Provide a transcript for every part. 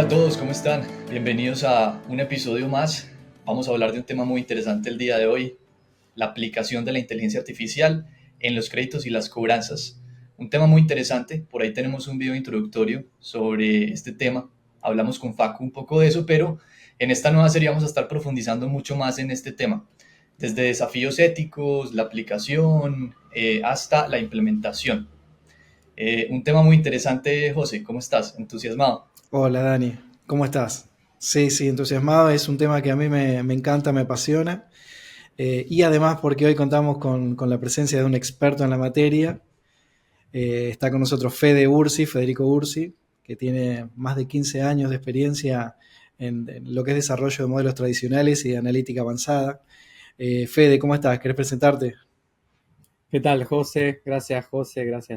a todos, ¿cómo están? Bienvenidos a un episodio más. Vamos a hablar de un tema muy interesante el día de hoy, la aplicación de la inteligencia artificial en los créditos y las cobranzas. Un tema muy interesante, por ahí tenemos un video introductorio sobre este tema. Hablamos con Facu un poco de eso, pero en esta nueva serie vamos a estar profundizando mucho más en este tema, desde desafíos éticos, la aplicación, hasta la implementación. Un tema muy interesante, José, ¿cómo estás? ¿Entusiasmado? Hola Dani, ¿cómo estás? Sí, sí, entusiasmado, es un tema que a mí me encanta, me apasiona, y además porque hoy contamos con la presencia de un experto en la materia. Está con nosotros Federico Ursi, que tiene más de 15 años de experiencia en lo que es desarrollo de modelos tradicionales y de analítica avanzada. Fede, ¿cómo estás? ¿Querés presentarte? ¿Qué tal, José, gracias,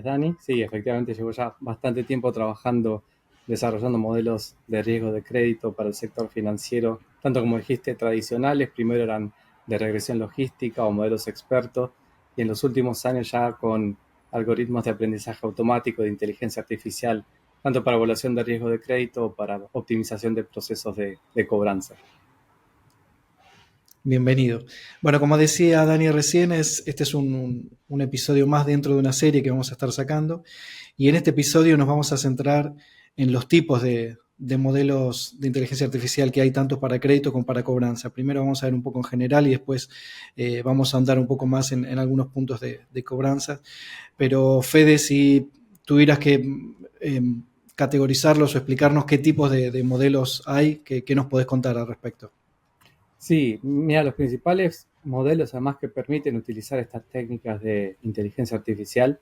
Dani. Sí, efectivamente llevo ya bastante tiempo trabajando, desarrollando modelos de riesgo de crédito para el sector financiero, tanto como dijiste, tradicionales, primero eran de regresión logística o modelos expertos, y en los últimos años ya con algoritmos de aprendizaje automático de inteligencia artificial, tanto para evaluación de riesgo de crédito o para optimización de procesos de cobranza. Bienvenido. Bueno, como decía Dani recién, este es un episodio más dentro de una serie que vamos a estar sacando. Y en este episodio nos vamos a centrar en los tipos de modelos de inteligencia artificial que hay tanto para crédito como para cobranza. Primero vamos a ver un poco en general y después vamos a andar un poco más en algunos puntos de cobranza. Pero Fede, si tuvieras que eh, categorizarlos o explicarnos qué tipos de modelos hay, ¿qué nos podés contar al respecto? Sí, mira, los principales modelos además que permiten utilizar estas técnicas de inteligencia artificial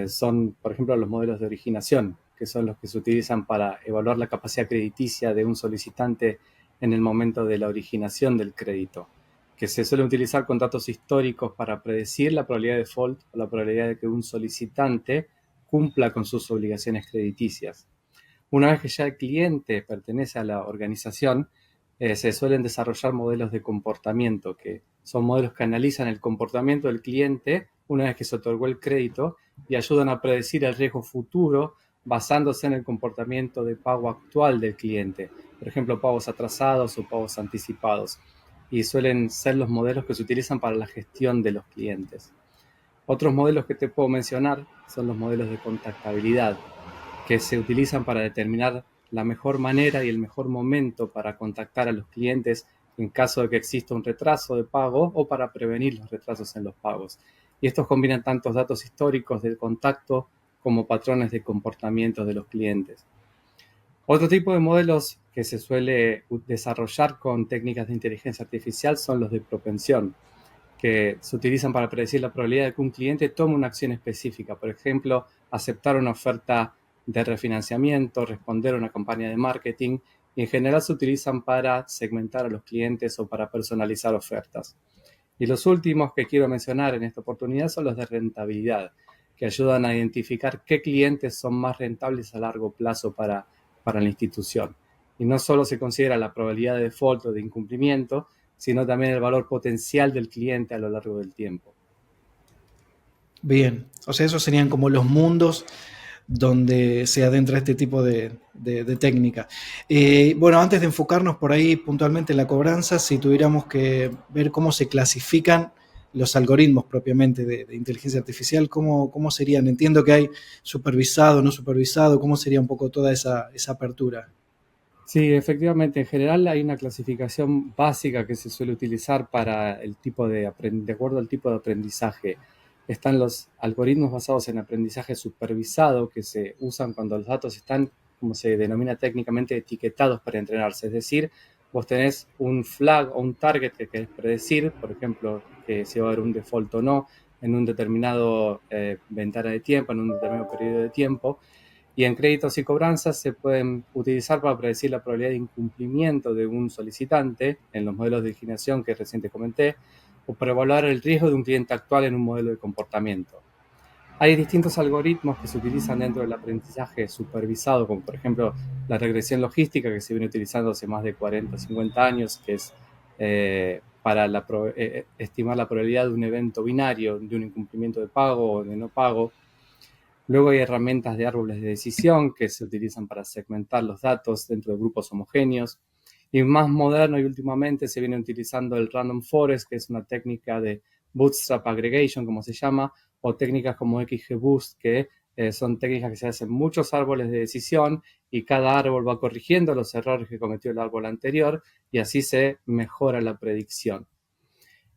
son, por ejemplo, los modelos de originación, que son los que se utilizan para evaluar la capacidad crediticia de un solicitante en el momento de la originación del crédito, que se suele utilizar con datos históricos para predecir la probabilidad de default o la probabilidad de que un solicitante cumpla con sus obligaciones crediticias. Una vez que ya el cliente pertenece a la organización, se suelen desarrollar modelos de comportamiento, que son modelos que analizan el comportamiento del cliente una vez que se otorgó el crédito y ayudan a predecir el riesgo futuro basándose en el comportamiento de pago actual del cliente, por ejemplo, pagos atrasados o pagos anticipados, y suelen ser los modelos que se utilizan para la gestión de los clientes. Otros modelos que te puedo mencionar son los modelos de contactabilidad, que se utilizan para determinar la mejor manera y el mejor momento para contactar a los clientes en caso de que exista un retraso de pago o para prevenir los retrasos en los pagos. Y estos combinan tantos datos históricos del contacto como patrones de comportamiento de los clientes. Otro tipo de modelos que se suele desarrollar con técnicas de inteligencia artificial son los de propensión, que se utilizan para predecir la probabilidad de que un cliente tome una acción específica, por ejemplo, aceptar una oferta de refinanciamiento, responder a una campaña de marketing, y en general se utilizan para segmentar a los clientes o para personalizar ofertas. Y los últimos que quiero mencionar en esta oportunidad son los de rentabilidad, que ayudan a identificar qué clientes son más rentables a largo plazo para la institución. Y no solo se considera la probabilidad de default o de incumplimiento, sino también el valor potencial del cliente a lo largo del tiempo. Bien, o sea, esos serían como los mundos donde se adentra este tipo de técnica. Bueno, antes de enfocarnos por ahí puntualmente en la cobranza, si tuviéramos que ver cómo se clasifican los algoritmos propiamente de inteligencia artificial, ¿cómo serían? Entiendo que hay supervisado, no supervisado, ¿cómo sería un poco toda esa apertura? Sí, efectivamente, en general hay una clasificación básica que se suele utilizar para el tipo de acuerdo al tipo de aprendizaje. Están los algoritmos basados en aprendizaje supervisado que se usan cuando los datos están, como se denomina técnicamente, etiquetados para entrenarse. Es decir, vos tenés un flag o un target que querés predecir, por ejemplo, que si va a haber un default o no en un determinado ventana de tiempo, en un determinado periodo de tiempo. Y en créditos y cobranzas se pueden utilizar para predecir la probabilidad de incumplimiento de un solicitante en los modelos de originación que recién te comenté, o para evaluar el riesgo de un cliente actual en un modelo de comportamiento. Hay distintos algoritmos que se utilizan dentro del aprendizaje supervisado, como por ejemplo la regresión logística, que se viene utilizando hace más de 40 o 50 años, que es para estimar la probabilidad de un evento binario, de un incumplimiento de pago o de no pago. Luego hay herramientas de árboles de decisión que se utilizan para segmentar los datos dentro de grupos homogéneos. Y más moderno y últimamente se viene utilizando el Random Forest, que es una técnica de Bootstrap Aggregation, como se llama, o técnicas como XGBoost, que son técnicas que se hacen muchos árboles de decisión y cada árbol va corrigiendo los errores que cometió el árbol anterior y así se mejora la predicción.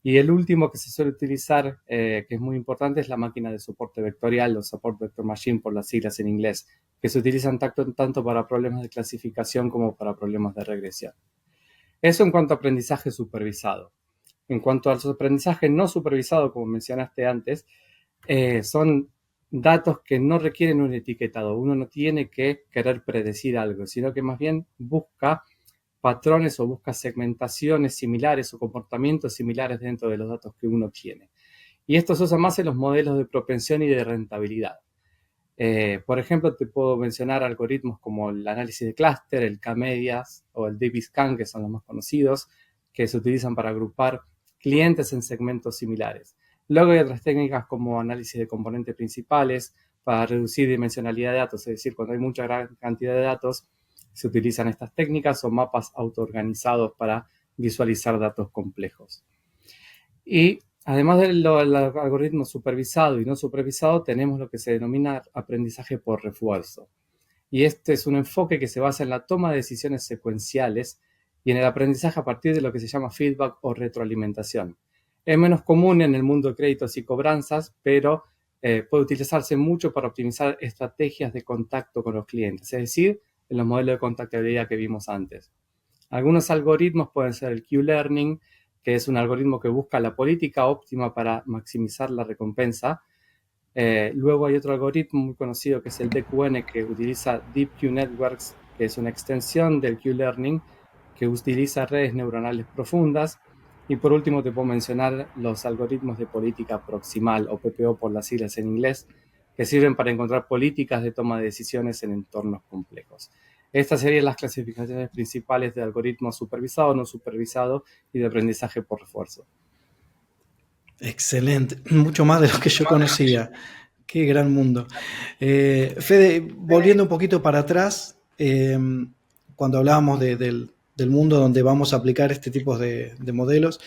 Y el último que se suele utilizar, que es muy importante, es la máquina de soporte vectorial, o Support Vector Machine por las siglas en inglés, que se utilizan tanto para problemas de clasificación como para problemas de regresión. Eso en cuanto a aprendizaje supervisado. En cuanto al aprendizaje no supervisado, como mencionaste antes, son datos que no requieren un etiquetado. Uno no tiene que querer predecir algo, sino que más bien busca patrones o busca segmentaciones similares o comportamientos similares dentro de los datos que uno tiene. Y esto se usa más en los modelos de propensión y de rentabilidad. Por ejemplo, te puedo mencionar algoritmos como el análisis de clúster, el K-medias o el DBSCAN, que son los más conocidos, que se utilizan para agrupar clientes en segmentos similares. Luego hay otras técnicas como análisis de componentes principales para reducir dimensionalidad de datos, es decir, cuando hay mucha gran cantidad de datos, se utilizan estas técnicas o mapas autoorganizados para visualizar datos complejos. Y además del algoritmo supervisado y no supervisado, tenemos lo que se denomina aprendizaje por refuerzo. Y este es un enfoque que se basa en la toma de decisiones secuenciales y en el aprendizaje a partir de lo que se llama feedback o retroalimentación. Es menos común en el mundo de créditos y cobranzas, pero puede utilizarse mucho para optimizar estrategias de contacto con los clientes, es decir, en los modelos de contactabilidad que vimos antes. Algunos algoritmos pueden ser el Q-Learning, que es un algoritmo que busca la política óptima para maximizar la recompensa. Luego hay otro algoritmo muy conocido que es el DQN, que utiliza Deep Q Networks, que es una extensión del Q-Learning, que utiliza redes neuronales profundas. Y por último te puedo mencionar los algoritmos de política proximal, o PPO por las siglas en inglés, que sirven para encontrar políticas de toma de decisiones en entornos complejos. Estas serían las clasificaciones principales de algoritmos supervisado, no supervisado y de aprendizaje por refuerzo. Excelente, mucho más de lo que yo conocía. Qué gran mundo. Fede, volviendo un poquito para atrás, cuando hablábamos del mundo donde vamos a aplicar este tipo de modelos,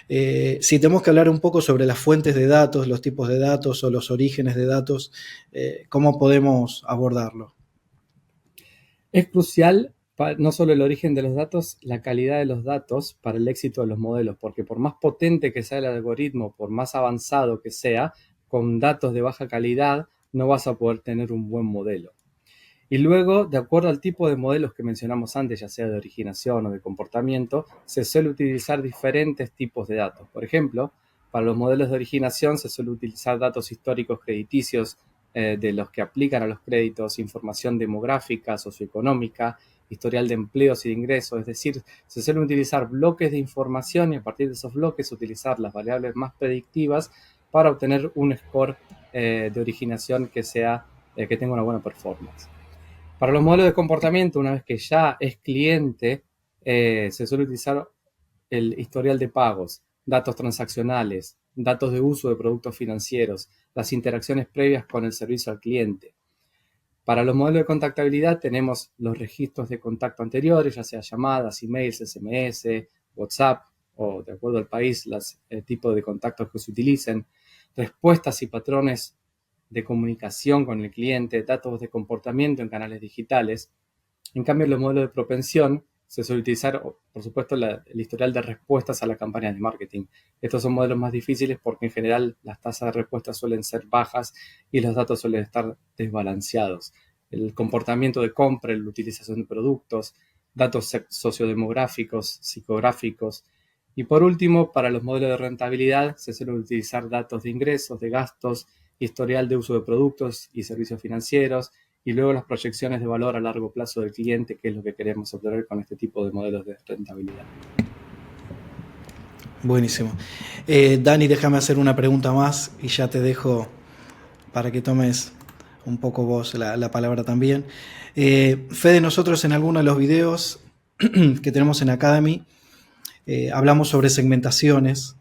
si tenemos que hablar un poco sobre las fuentes de datos, los tipos de datos o los orígenes de datos, ¿cómo podemos abordarlo? Es crucial no solo el origen de los datos, la calidad de los datos para el éxito de los modelos, porque por más potente que sea el algoritmo, por más avanzado que sea, con datos de baja calidad no vas a poder tener un buen modelo. Y luego, de acuerdo al tipo de modelos que mencionamos antes, ya sea de originación o de comportamiento, se suele utilizar diferentes tipos de datos. Por ejemplo, para los modelos de originación se suele utilizar datos históricos crediticios de los que aplican a los créditos, información demográfica, socioeconómica, historial de empleos y de ingresos. Es decir, se suelen utilizar bloques de información y a partir de esos bloques utilizar las variables más predictivas para obtener un score de originación que tenga una buena performance. Para los modelos de comportamiento, una vez que ya es cliente, se suele utilizar el historial de pagos, datos transaccionales, datos de uso de productos financieros, las interacciones previas con el servicio al cliente. Para los modelos de contactabilidad tenemos los registros de contacto anteriores, ya sea llamadas, emails, SMS, WhatsApp o, de acuerdo al país, el tipo de contactos que se utilicen, respuestas y patrones de comunicación con el cliente, datos de comportamiento en canales digitales. En cambio, en los modelos de propensión se suele utilizar, por supuesto, el historial de respuestas a la campaña de marketing. Estos son modelos más difíciles porque en general las tasas de respuesta suelen ser bajas y los datos suelen estar desbalanceados. El comportamiento de compra, la utilización de productos, datos sociodemográficos, psicográficos. Y por último, para los modelos de rentabilidad se suelen utilizar datos de ingresos, de gastos, historial de uso de productos y servicios financieros, y luego las proyecciones de valor a largo plazo del cliente, que es lo que queremos obtener con este tipo de modelos de rentabilidad. Buenísimo. Dani, déjame hacer una pregunta más y ya te dejo para que tomes un poco vos la palabra también. Fede, nosotros en alguno de los videos que tenemos en Academy hablamos sobre segmentaciones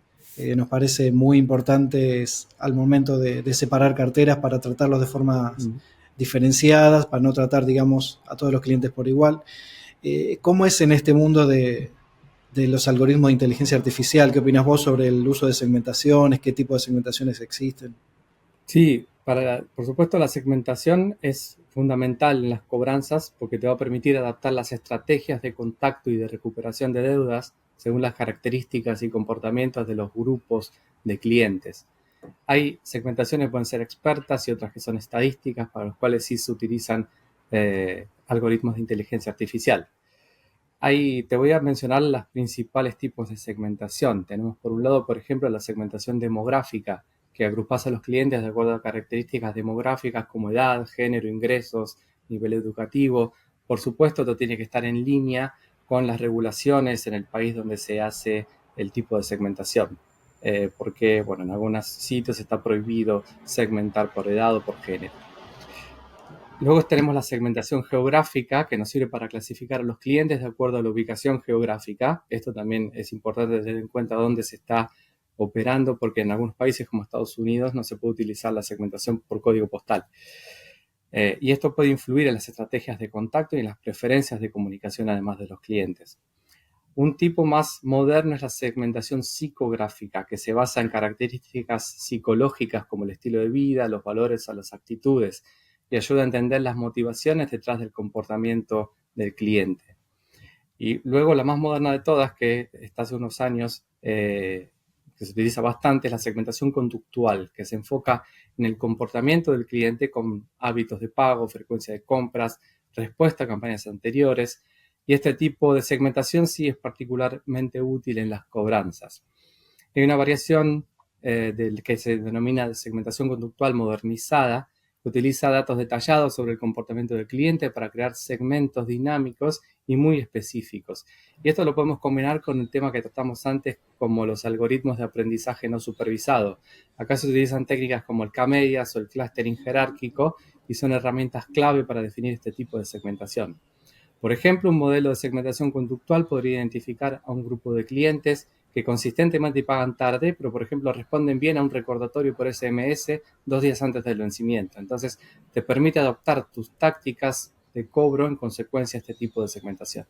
nos parece muy importantes al momento de separar carteras para tratarlos de formas diferenciadas, para no tratar, digamos, a todos los clientes por igual. ¿Cómo es en este mundo de los algoritmos de inteligencia artificial? ¿Qué opinas vos sobre el uso de segmentaciones? ¿Qué tipo de segmentaciones existen? Sí, por supuesto la segmentación es fundamental en las cobranzas porque te va a permitir adaptar las estrategias de contacto y de recuperación de deudas según las características y comportamientos de los grupos de clientes. Hay segmentaciones que pueden ser expertas y otras que son estadísticas, para los cuales sí se utilizan algoritmos de inteligencia artificial. Te voy a mencionar los principales tipos de segmentación. Tenemos por un lado, por ejemplo, la segmentación demográfica, que agrupas a los clientes de acuerdo a características demográficas como edad, género, ingresos, nivel educativo. Por supuesto, esto tiene que estar en línea con las regulaciones en el país donde se hace el tipo de segmentación. Porque, bueno, en algunos sitios está prohibido segmentar por edad o por género. Luego tenemos la segmentación geográfica, que nos sirve para clasificar a los clientes de acuerdo a la ubicación geográfica. Esto también es importante tener en cuenta dónde se está operando, porque en algunos países como Estados Unidos no se puede utilizar la segmentación por código postal. Y esto puede influir en las estrategias de contacto y en las preferencias de comunicación, además de los clientes. Un tipo más moderno es la segmentación psicográfica, que se basa en características psicológicas como el estilo de vida, los valores o las actitudes, y ayuda a entender las motivaciones detrás del comportamiento del cliente. Y luego la más moderna de todas, que está hace unos años, que se utiliza bastante, es la segmentación conductual, que se enfoca en el comportamiento del cliente con hábitos de pago, frecuencia de compras, respuesta a campañas anteriores. Y este tipo de segmentación sí es particularmente útil en las cobranzas. Hay una variación del que se denomina segmentación conductual modernizada, que utiliza datos detallados sobre el comportamiento del cliente para crear segmentos dinámicos y muy específicos. Y esto lo podemos combinar con el tema que tratamos antes, como los algoritmos de aprendizaje no supervisado. Acá se utilizan técnicas como el K-medias o el clustering jerárquico y son herramientas clave para definir este tipo de segmentación. Por ejemplo, un modelo de segmentación conductual podría identificar a un grupo de clientes que consistentemente pagan tarde, pero por ejemplo responden bien a un recordatorio por SMS 2 días antes del vencimiento. Entonces, te permite adoptar tus tácticas de cobro en consecuencia de este tipo de segmentación.